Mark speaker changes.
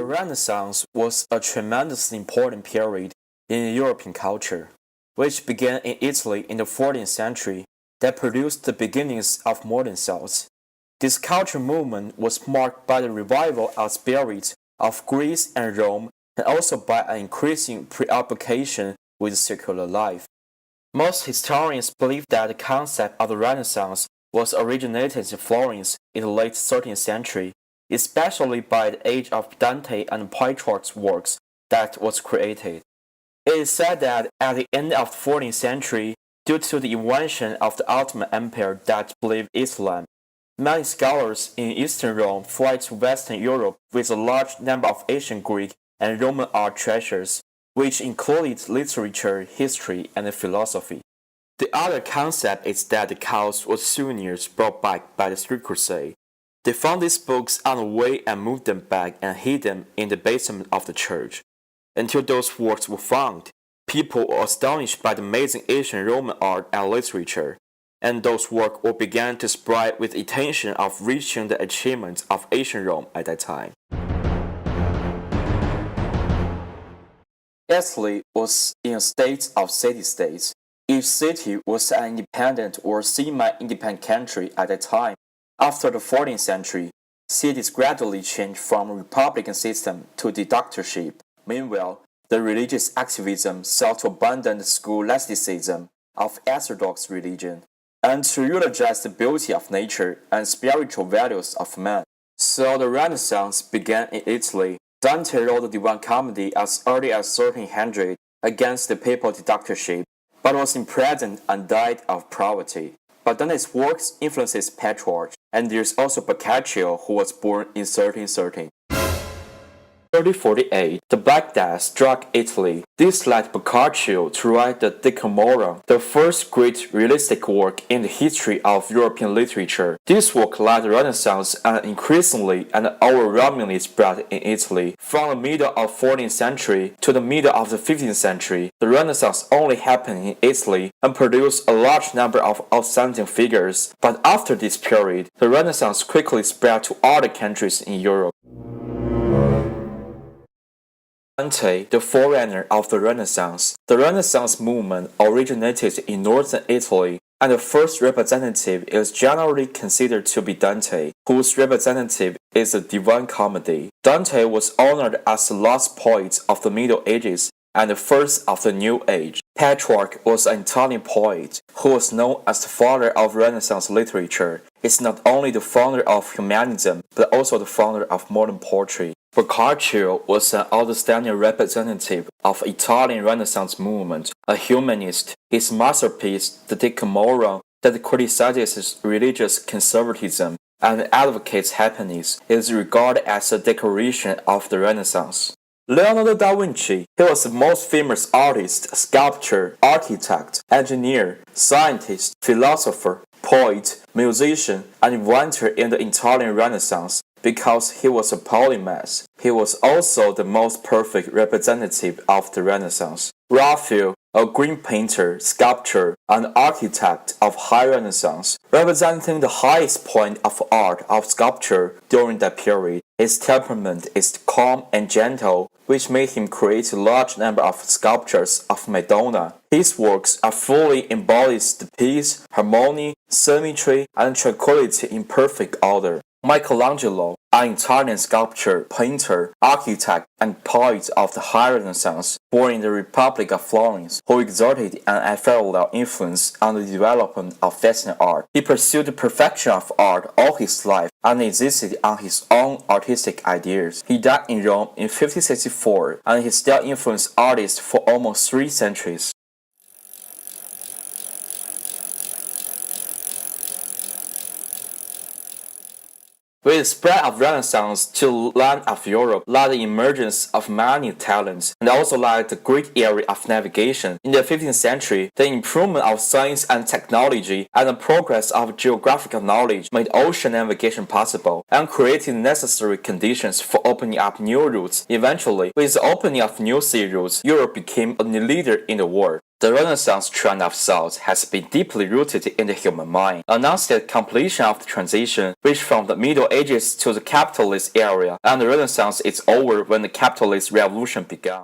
Speaker 1: Renaissance was a tremendously important period in European culture, which began in Italy in the 14th century that produced the beginnings of modern thought. This cultural movement was marked by the revival of spirit of Greece and Rome and also by an increasing preoccupation with secular life. Most historians believe that the concept of the Renaissance was originated in Florence in the late 13th century, especially by the age of Dante and Petrarch's works that was created. It is said that at the end of the 14th century, due to the invention of the Ottoman Empire that believed Islam, many scholars in Eastern Rome fled to Western Europe with a large number of ancient Greek and Roman art treasures, which included literature, history, and philosophy. The other concept is that the cows were souvenirs brought back by the Third Crusade. They found these books on the way and moved them back and hid them in the basement of the church. Until those works were found, people were astonished by the amazing ancient Roman art and literature, and those works were began to spread with the intention of reaching the achievements of ancient Rome at that time. Italy was in a state of city-states. Each city was an independent or semi-independent country at that time. After the 14th century, cities gradually changed from a republican system to dictatorship. Meanwhile, the religious activism sought to abandon the scholasticism of Orthodox religion and to eulogize the beauty of nature and spiritual values of man. So the Renaissance began in Italy. Dante wrote the Divine Comedy as early as 1300 against the papal dictatorship, but was imprisoned and died of poverty. But Dante's works influences Petrarch, and there's also Boccaccio, who was born in 1313. 1348, the Black Death struck Italy. This led Boccaccio to write the Decameron, the first great realistic work in the history of European literature. This work led the Renaissance and increasingly and overwhelmingly spread in Italy. From the middle of the 14th century to the middle of the 15th century, the Renaissance only happened in Italy and produced a large number of outstanding figures. But after this period, the Renaissance quickly spread to other countries in Europe. Dante, the forerunner of the Renaissance. The Renaissance movement originated in northern Italy, and the first representative is generally considered to be Dante, whose representative is the Divine Comedy. Dante was honored as the last poet of the Middle Ages and the first of the New Age. Petrarch was an Italian poet who was known as the father of Renaissance literature. He's not only the founder of humanism, but also the founder of modern poetry. Boccaccio was an outstanding representative of Italian Renaissance movement, a humanist. His masterpiece, the Decameron, that criticizes religious conservatism and advocates happiness, is regarded as a declaration of the Renaissance. Leonardo da Vinci, he was the most famous artist, sculptor, architect, engineer, scientist, philosopher, poet, musician, and inventor in the Italian Renaissance. Because he was a polymath, he was also the most perfect representative of the Renaissance. Raphael, a Greek painter, sculptor, and architect of High Renaissance, representing the highest point of art of sculpture during that period. His temperament is calm and gentle, which made him create a large number of sculptures of Madonna. His works are fully embodies the peace, harmony, symmetry, and tranquility in perfect order. Michelangelo, an Italian sculptor, painter, architect, and poet of the High Renaissance, born in the Republic of Florence, who exerted an unparalleled influence on the development of Western art. He pursued the perfection of art all his life and insisted on his own artistic ideas. He died in Rome in 1564, and he still influenced artists for almost 3 centuries. With the spread of Renaissance to the land of Europe led the emergence of many talents and also led the great area of navigation. In the 15th century, the improvement of science and technology and the progress of geographical knowledge made ocean navigation possible and created necessary conditions for opening up new routes. Eventually, with the opening of new sea routes, Europe became a leader in the world. The Renaissance trend of thought has been deeply rooted in the human mind, announced the completion of the transition, which from the Middle Ages to the capitalist era, and the Renaissance is over when the capitalist revolution began.